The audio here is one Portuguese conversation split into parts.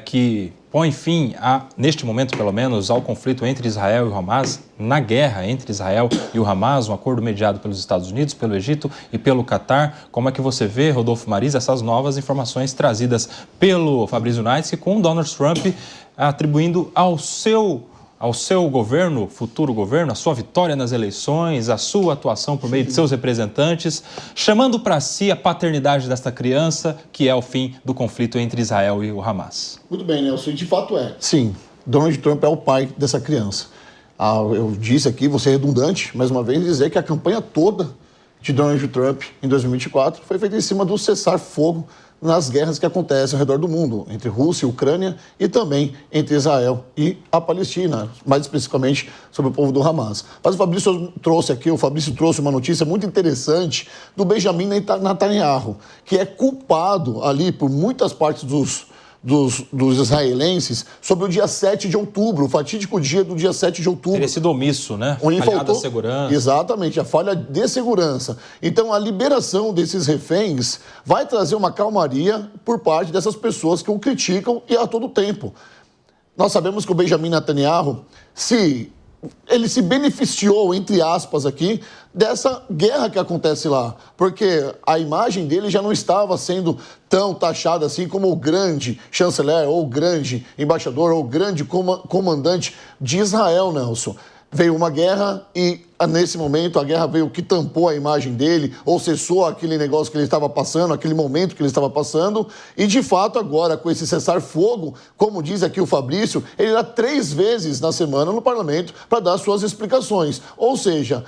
que põe fim, neste momento pelo menos, ao conflito entre Israel e o Hamas, na guerra entre Israel e o Hamas, um acordo mediado pelos Estados Unidos, pelo Egito e pelo Catar. Como é que você vê, Rodolfo Marisa, essas novas informações trazidas pelo Fabrício Naits, com Donald Trump atribuindo ao seu governo, futuro governo, a sua vitória nas eleições, a sua atuação por meio de seus representantes, chamando para si a paternidade desta criança, que é o fim do conflito entre Israel e o Hamas? Muito bem, Nelson, de fato é. Sim, Donald Trump é o pai dessa criança. Eu disse aqui, vou ser redundante, mais uma vez, dizer que a campanha toda de Donald Trump em 2024 foi feita em cima do cessar-fogo nas guerras que acontecem ao redor do mundo, entre Rússia e Ucrânia e também entre Israel e a Palestina, mais especificamente sobre o povo do Hamas. Mas o Fabrício trouxe uma notícia muito interessante do Benjamin Netanyahu, que é culpado ali por muitas partes dos israelenses sobre o dia 7 de outubro, o fatídico dia do dia 7 de outubro. Teria sido omisso, né? Falhada a segurança. Exatamente, a falha de segurança. Então, a liberação desses reféns vai trazer uma calmaria por parte dessas pessoas que o criticam e a todo tempo. Nós sabemos que o Benjamin Netanyahu, ele se beneficiou, entre aspas aqui, dessa guerra que acontece lá, porque a imagem dele já não estava sendo tão taxada assim como o grande chanceler, ou o grande embaixador, ou o grande comandante de Israel, Nelson. Veio uma guerra e, nesse momento, a guerra veio que tampou a imagem dele, ou cessou aquele negócio que ele estava passando, aquele momento que ele estava passando. E, de fato, agora, com esse cessar-fogo, como diz aqui o Fabrício, ele irá 3 vezes na semana no parlamento para dar suas explicações. Ou seja,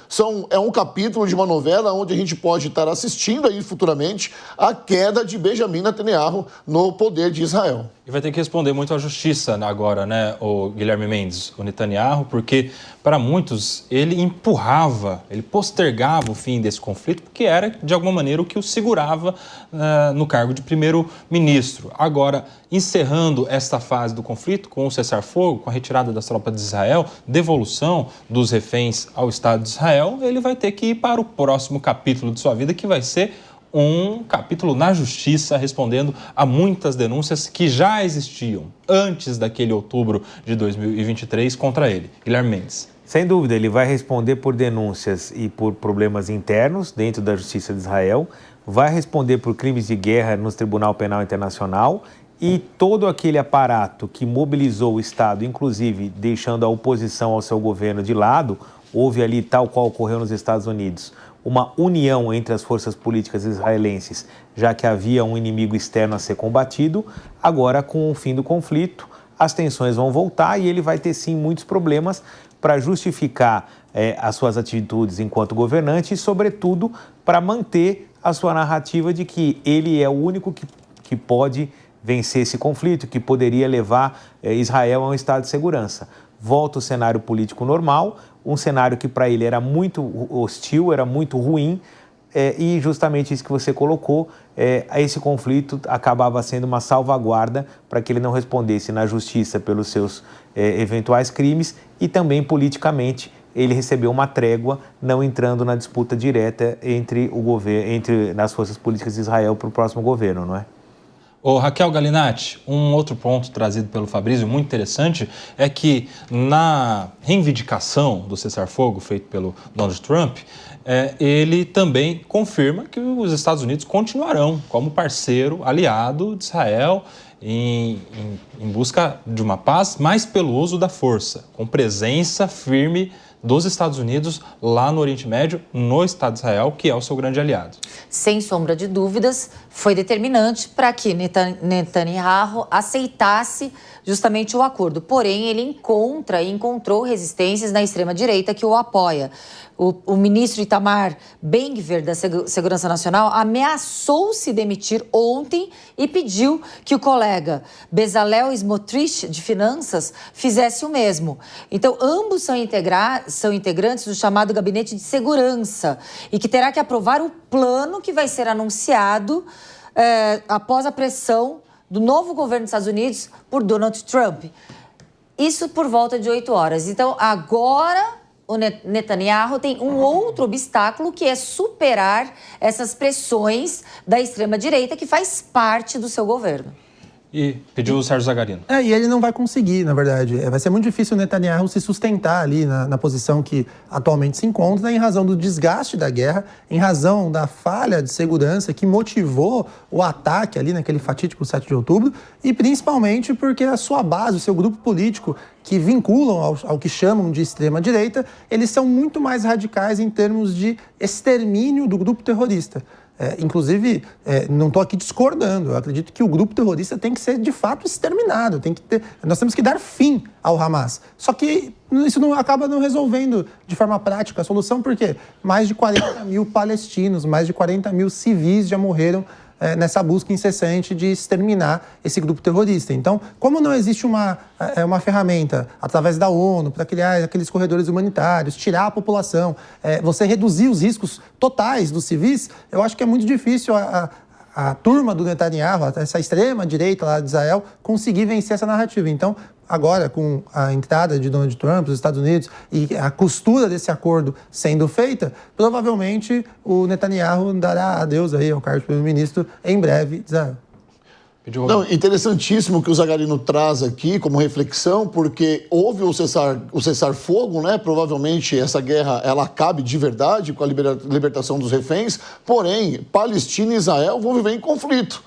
é um capítulo de uma novela onde a gente pode estar assistindo aí futuramente a queda de Benjamin Netanyahu no poder de Israel. E vai ter que responder muito à justiça agora, né, o Guilherme Mendes, o Netanyahu, porque para muitos ele postergava o fim desse conflito, porque era, de alguma maneira, o que o segurava no cargo de primeiro-ministro. Agora, encerrando esta fase do conflito, com o cessar-fogo, com a retirada das tropas de Israel, devolução dos reféns ao Estado de Israel, ele vai ter que ir para o próximo capítulo de sua vida, que vai ser um capítulo na justiça, respondendo a muitas denúncias que já existiam antes daquele outubro de 2023 contra ele. Guilherme Mendes. Sem dúvida, ele vai responder por denúncias e por problemas internos dentro da Justiça de Israel, vai responder por crimes de guerra no Tribunal Penal Internacional e todo aquele aparato que mobilizou o Estado, inclusive deixando a oposição ao seu governo de lado. Houve ali, tal qual ocorreu nos Estados Unidos, uma união entre as forças políticas israelenses, já que havia um inimigo externo a ser combatido. Agora, com o fim do conflito, as tensões vão voltar e ele vai ter, sim, muitos problemas para justificar as suas atitudes enquanto governante e, sobretudo, para manter a sua narrativa de que ele é o único que pode vencer esse conflito, que poderia levar Israel a um estado de segurança. Volta o cenário político normal, um cenário que para ele era muito hostil, era muito ruim, e justamente isso que você colocou, esse conflito acabava sendo uma salvaguarda para que ele não respondesse na justiça pelos seus eventuais crimes e também politicamente ele recebeu uma trégua, não entrando na disputa direta entre nas forças políticas de Israel para o próximo governo, não é? Raquel Galinatti, um outro ponto trazido pelo Fabrício, muito interessante, é que na reivindicação do cessar-fogo feito pelo Donald Trump, ele também confirma que os Estados Unidos continuarão como parceiro aliado de Israel em busca de uma paz, mas pelo uso da força, com presença firme dos Estados Unidos lá no Oriente Médio, no Estado de Israel, que é o seu grande aliado. Sem sombra de dúvidas, foi determinante para que Netanyahu aceitasse justamente o acordo. Porém, ele encontrou resistências na extrema-direita que o apoia. O ministro Itamar Ben-Gvir da Segurança Nacional ameaçou se demitir ontem e pediu que o colega Bezalel Smotrich, de Finanças, fizesse o mesmo. Então, ambos são integrantes do chamado Gabinete de Segurança e que terá que aprovar o plano que vai ser anunciado após a pressão do novo governo dos Estados Unidos por Donald Trump. Isso por volta de 8 horas. Então, agora o Netanyahu tem um outro obstáculo, que é superar essas pressões da extrema-direita, que faz parte do seu governo. E pediu o Sérgio Zagarino. E ele não vai conseguir, na verdade. Vai ser muito difícil o Netanyahu se sustentar ali na posição que atualmente se encontra, em razão do desgaste da guerra, em razão da falha de segurança que motivou o ataque ali naquele fatídico 7 de outubro, e principalmente porque a sua base, o seu grupo político, que vinculam ao que chamam de extrema-direita, eles são muito mais radicais em termos de extermínio do grupo terrorista. Inclusive, não estou aqui discordando, eu acredito que o grupo terrorista tem que ser, de fato, exterminado, nós temos que dar fim ao Hamas. Só que isso acaba não resolvendo de forma prática a solução, porque mais de 40 mil palestinos, mais de 40 mil civis já morreram nessa busca incessante de exterminar esse grupo terrorista. Então, como não existe uma ferramenta através da ONU para criar aqueles corredores humanitários, tirar a população, você reduzir os riscos totais dos civis, eu acho que é muito difícil a turma do Netanyahu, essa extrema-direita lá de Israel, conseguir vencer essa narrativa. Então, agora, com a entrada de Donald Trump nos Estados Unidos e a costura desse acordo sendo feita, provavelmente o Netanyahu dará adeus aí ao cargo de primeiro-ministro em breve de Israel. Não, interessantíssimo que o Zagarino traz aqui como reflexão, porque houve o cessar-fogo, né? Provavelmente essa guerra ela acabe de verdade com a libertação dos reféns, porém, Palestina e Israel vão viver em conflito.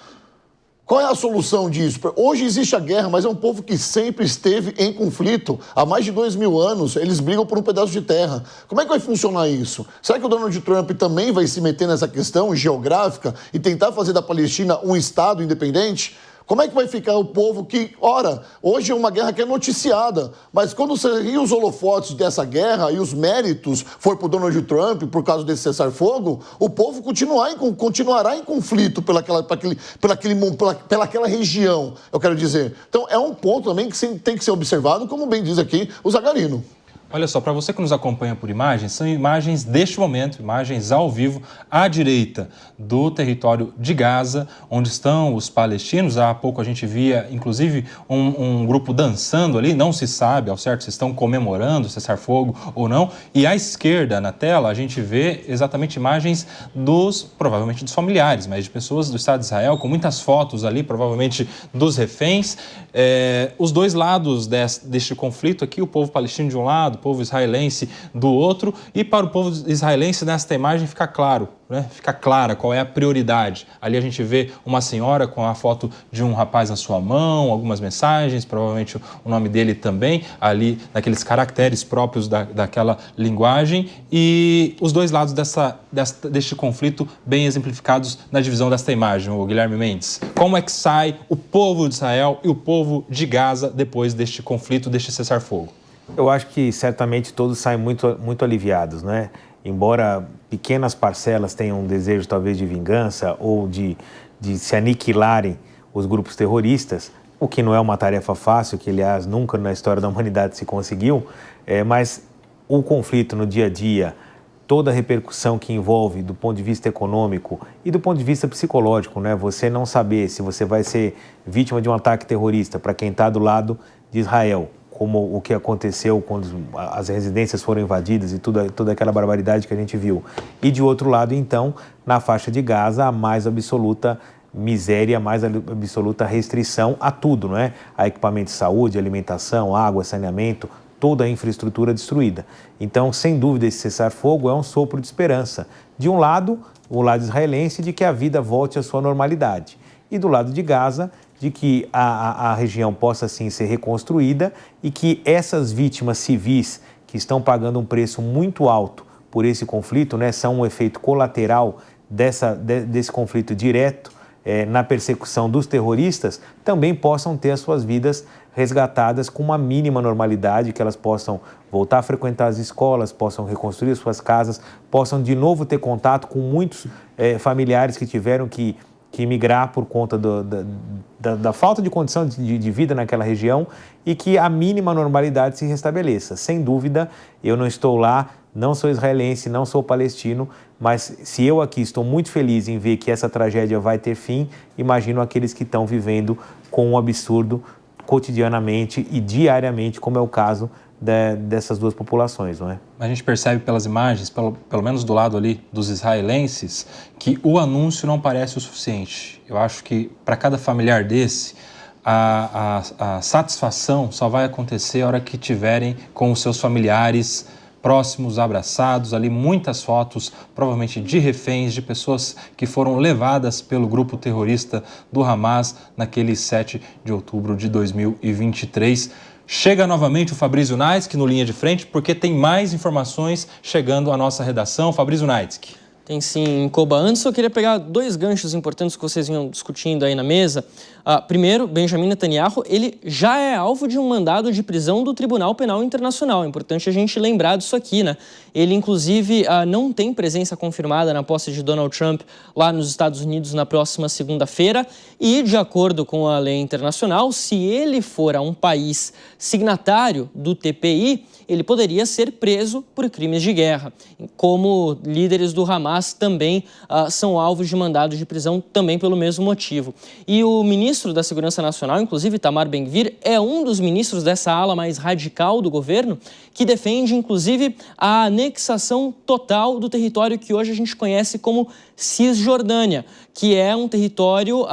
Qual é a solução disso? Hoje existe a guerra, mas é um povo que sempre esteve em conflito. Há mais de 2000 anos, eles brigam por um pedaço de terra. Como é que vai funcionar isso? Será que o Donald Trump também vai se meter nessa questão geográfica e tentar fazer da Palestina um Estado independente? Como é que vai ficar o povo que, ora, hoje é uma guerra que é noticiada, mas quando sair os holofotes dessa guerra e os méritos for para o Donald Trump por causa desse cessar-fogo, o povo continuará em conflito pelaquela região, eu quero dizer. Então, é um ponto também que tem que ser observado, como bem diz aqui o Zagarino. Olha só, para você que nos acompanha por imagens, são imagens deste momento, imagens ao vivo, à direita do território de Gaza, onde estão os palestinos. Há pouco a gente via, inclusive, um grupo dançando ali, não se sabe ao certo se estão comemorando cessar-fogo ou não. E à esquerda, na tela, a gente vê exatamente imagens provavelmente dos familiares, mas de pessoas do Estado de Israel, com muitas fotos ali, provavelmente dos reféns. Os dois lados deste conflito aqui, o povo palestino de um lado, o povo israelense do outro, e para o povo israelense nesta imagem fica claro, né? Fica clara qual é a prioridade. Ali a gente vê uma senhora com a foto de um rapaz na sua mão, algumas mensagens, provavelmente o nome dele também, ali naqueles caracteres próprios daquela linguagem, e os dois lados deste conflito bem exemplificados na divisão desta imagem, o Guilherme Mendes. Como é que sai o povo de Israel e o povo de Gaza depois deste conflito, deste cessar-fogo? Eu acho que certamente todos saem muito aliviados, né? Embora pequenas parcelas tenham um desejo talvez de vingança ou de se aniquilarem os grupos terroristas, o que não é uma tarefa fácil, que aliás nunca na história da humanidade se conseguiu, mas o conflito no dia a dia, toda a repercussão que envolve do ponto de vista econômico e do ponto de vista psicológico, né? Você não saber se você vai ser vítima de um ataque terrorista para quem está do lado de Israel, como o que aconteceu quando as residências foram invadidas e toda aquela barbaridade que a gente viu. E de outro lado, então, na faixa de Gaza, a mais absoluta miséria, a mais absoluta restrição a tudo, não é? A equipamento de saúde, alimentação, água, saneamento, toda a infraestrutura destruída. Então, sem dúvida, esse cessar-fogo é um sopro de esperança. De um lado, o lado israelense, de que a vida volte à sua normalidade. E do lado de Gaza, de que a região possa, sim, ser reconstruída e que essas vítimas civis que estão pagando um preço muito alto por esse conflito, né, são um efeito colateral desse conflito direto na persecução dos terroristas, também possam ter as suas vidas resgatadas com uma mínima normalidade, que elas possam voltar a frequentar as escolas, possam reconstruir suas casas, possam de novo ter contato com muitos familiares que tiveram que migrar por conta da falta de condição de vida naquela região, e que a mínima normalidade se restabeleça. Sem dúvida, eu não estou lá, não sou israelense, não sou palestino, mas se eu aqui estou muito feliz em ver que essa tragédia vai ter fim, imagino aqueles que estão vivendo com um absurdo cotidianamente e diariamente, como é o caso dessas duas populações, não é? A gente percebe pelas imagens, pelo menos do lado ali dos israelenses, que o anúncio não parece o suficiente. Eu acho que para cada familiar desse, a satisfação só vai acontecer a hora que tiverem com os seus familiares próximos, abraçados, ali muitas fotos, provavelmente de reféns, de pessoas que foram levadas pelo grupo terrorista do Hamas naquele 7 de outubro de 2023. Chega novamente o Fabrício Naitsky no Linha de Frente, porque tem mais informações chegando à nossa redação. Fabrício Naitsky. Tem sim, Koba. Antes eu queria pegar dois ganchos importantes que vocês vinham discutindo aí na mesa. Primeiro, Benjamin Netanyahu, ele já é alvo de um mandado de prisão do Tribunal Penal Internacional. É importante a gente lembrar disso aqui, né? Ele, inclusive, não tem presença confirmada na posse de Donald Trump lá nos Estados Unidos na próxima segunda-feira. E, de acordo com a lei internacional, se ele for a um país signatário do TPI, ele poderia ser preso por crimes de guerra. Como líderes do Hamas também são alvos de mandados de prisão também pelo mesmo motivo. E o ministro da Segurança Nacional, inclusive Itamar Ben-Gvir, é um dos ministros dessa ala mais radical do governo que defende, inclusive, a anexação total do território que hoje a gente conhece como Cisjordânia, que é um território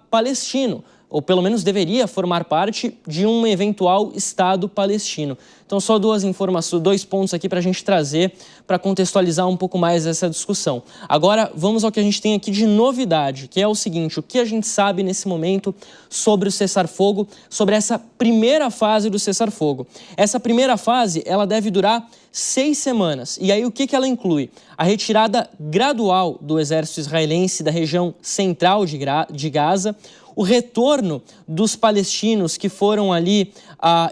palestino, ou pelo menos deveria formar parte de um eventual Estado palestino. Então, só dois pontos aqui para a gente trazer, para contextualizar um pouco mais essa discussão. Agora, vamos ao que a gente tem aqui de novidade, que é o seguinte: o que a gente sabe nesse momento sobre o cessar-fogo, sobre essa primeira fase do cessar-fogo. Essa primeira fase, ela deve durar 6 semanas. E aí, o que ela inclui? A retirada gradual do exército israelense da região central de Gaza, o retorno dos palestinos que foram ali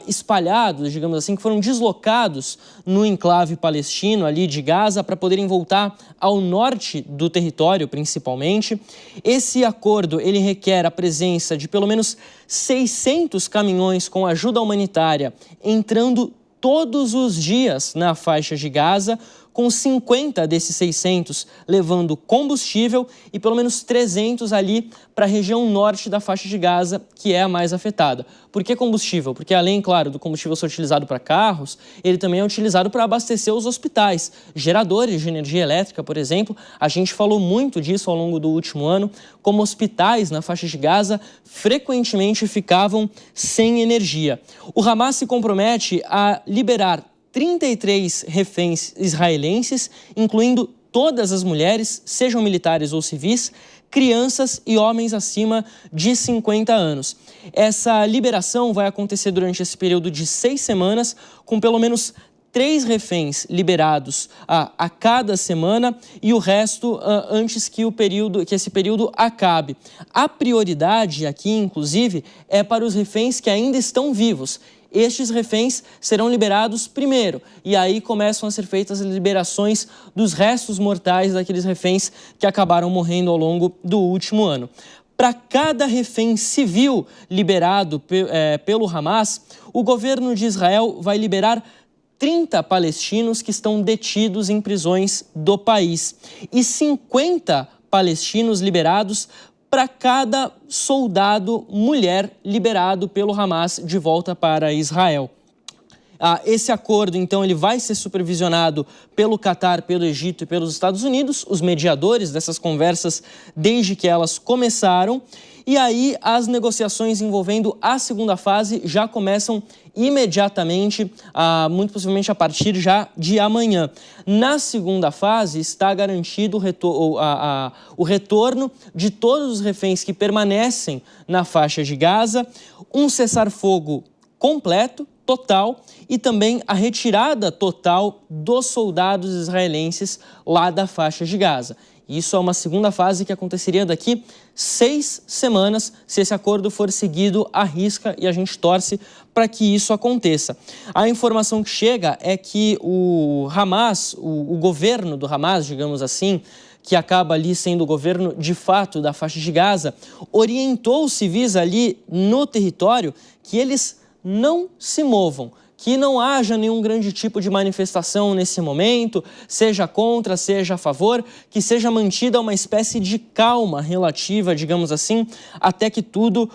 espalhados, digamos assim, que foram deslocados no enclave palestino ali de Gaza para poderem voltar ao norte do território, principalmente. Esse acordo, ele requer a presença de pelo menos 600 caminhões com ajuda humanitária entrando todos os dias na faixa de Gaza, com 50 desses 600 levando combustível e pelo menos 300 ali para a região norte da faixa de Gaza, que é a mais afetada. Por que combustível? Porque além, claro, do combustível ser utilizado para carros, ele também é utilizado para abastecer os hospitais. Geradores de energia elétrica, por exemplo, a gente falou muito disso ao longo do último ano, como hospitais na faixa de Gaza frequentemente ficavam sem energia. O Hamas se compromete a liberar 33 reféns israelenses, incluindo todas as mulheres, sejam militares ou civis, crianças e homens acima de 50 anos. Essa liberação vai acontecer durante esse período de 6 semanas, com pelo menos 3 reféns liberados a cada semana e o resto antes que esse período acabe. A prioridade aqui, inclusive, é para os reféns que ainda estão vivos. Estes reféns serão liberados primeiro, e aí começam a ser feitas as liberações dos restos mortais daqueles reféns que acabaram morrendo ao longo do último ano. Para cada refém civil liberado pelo Hamas, o governo de Israel vai liberar 30 palestinos que estão detidos em prisões do país e 50 palestinos liberados para cada soldado mulher liberado pelo Hamas de volta para Israel. Esse acordo, então, ele vai ser supervisionado pelo Catar, pelo Egito e pelos Estados Unidos, os mediadores dessas conversas desde que elas começaram. E aí as negociações envolvendo a segunda fase já começam imediatamente, muito possivelmente a partir já de amanhã. Na segunda fase está garantido o retorno de todos os reféns que permanecem na faixa de Gaza, um cessar-fogo completo, total, e também a retirada total dos soldados israelenses lá da faixa de Gaza. Isso é uma segunda fase que aconteceria daqui 6 semanas, se esse acordo for seguido à risca, e a gente torce para que isso aconteça. A informação que chega é que o Hamas, o governo do Hamas, digamos assim, que acaba ali sendo o governo de fato da faixa de Gaza, orientou os civis ali no território que eles não se movam, que não haja nenhum grande tipo de manifestação nesse momento, seja contra, seja a favor, que seja mantida uma espécie de calma relativa, digamos assim, até que tudo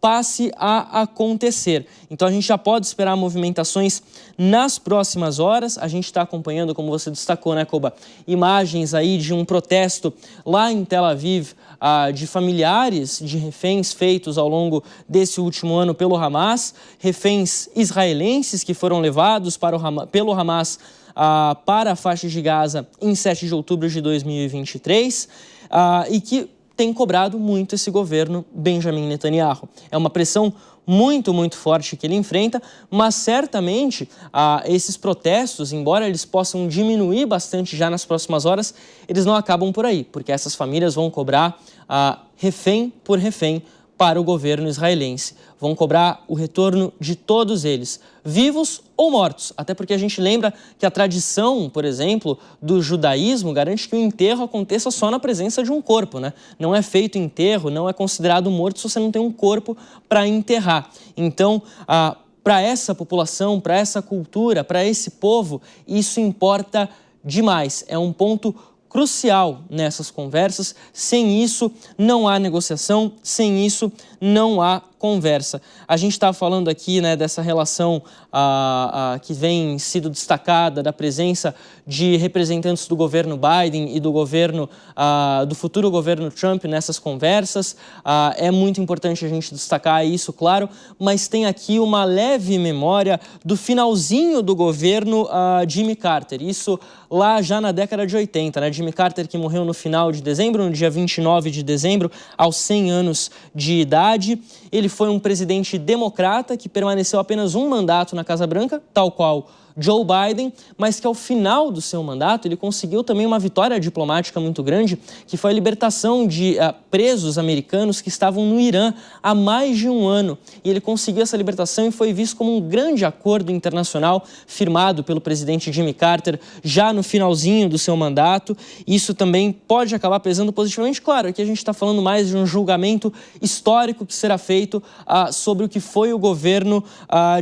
passe a acontecer. Então a gente já pode esperar movimentações nas próximas horas. A gente está acompanhando, como você destacou, né, Koba, imagens aí de um protesto lá em Tel Aviv, de familiares de reféns feitos ao longo desse último ano pelo Hamas, reféns israelenses que foram levados pelo Hamas para a faixa de Gaza em 7 de outubro de 2023 e que tem cobrado muito esse governo Benjamin Netanyahu. É uma pressão muito, muito forte que ele enfrenta, mas certamente esses protestos, embora eles possam diminuir bastante já nas próximas horas, eles não acabam por aí, porque essas famílias vão cobrar refém por refém para o governo israelense. Vão cobrar o retorno de todos eles, vivos ou mortos. Até porque a gente lembra que a tradição, por exemplo, do judaísmo garante que o enterro aconteça só na presença de um corpo, né? Não é feito enterro, não é considerado morto se você não tem um corpo para enterrar. Então, para essa população, para essa cultura, para esse povo, isso importa demais. É um ponto crucial nessas conversas. Sem isso, não há negociação, sem isso, não há conversa. A gente está falando aqui, né, dessa relação que vem sido destacada, da presença de representantes do governo Biden e do governo, do futuro governo Trump nessas conversas. É muito importante a gente destacar isso, claro, mas tem aqui uma leve memória do finalzinho do governo Jimmy Carter. Isso lá já na década de 80, né? Jimmy Carter, que morreu no final de dezembro, no dia 29 de dezembro, aos 100 anos de idade. Ele foi um presidente democrata que permaneceu apenas um mandato na Casa Branca, tal qual Joe Biden, mas que ao final do seu mandato ele conseguiu também uma vitória diplomática muito grande, que foi a libertação de presos americanos que estavam no Irã há mais de um ano. E ele conseguiu essa libertação e foi visto como um grande acordo internacional firmado pelo presidente Jimmy Carter já no finalzinho do seu mandato. Isso também pode acabar pesando positivamente. Claro, aqui a gente está falando mais de um julgamento histórico que será feito sobre o que foi o governo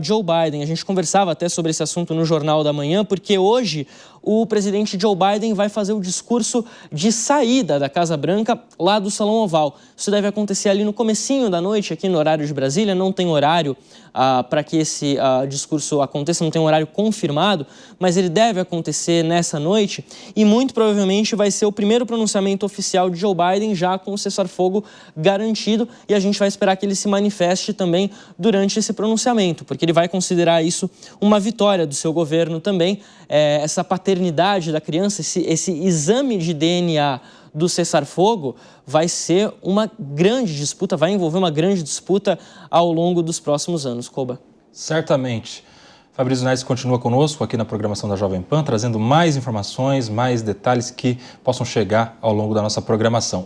Joe Biden. A gente conversava até sobre esse assunto no Jornal da Manhã, porque hoje o presidente Joe Biden vai fazer o discurso de saída da Casa Branca lá do Salão Oval. Isso deve acontecer ali no comecinho da noite, aqui no horário de Brasília. Não tem horário para que esse discurso aconteça, não tem um horário confirmado, mas ele deve acontecer nessa noite e muito provavelmente vai ser o primeiro pronunciamento oficial de Joe Biden, já com o cessar-fogo garantido, e a gente vai esperar que ele se manifeste também durante esse pronunciamento, porque ele vai considerar isso uma vitória do seu governo também, essa paternidade da criança, esse exame de DNA do cessar-fogo vai ser uma grande disputa, vai envolver uma grande disputa ao longo dos próximos anos, Koba. Certamente. Fabrício Neves continua conosco aqui na programação da Jovem Pan, trazendo mais informações, mais detalhes que possam chegar ao longo da nossa programação.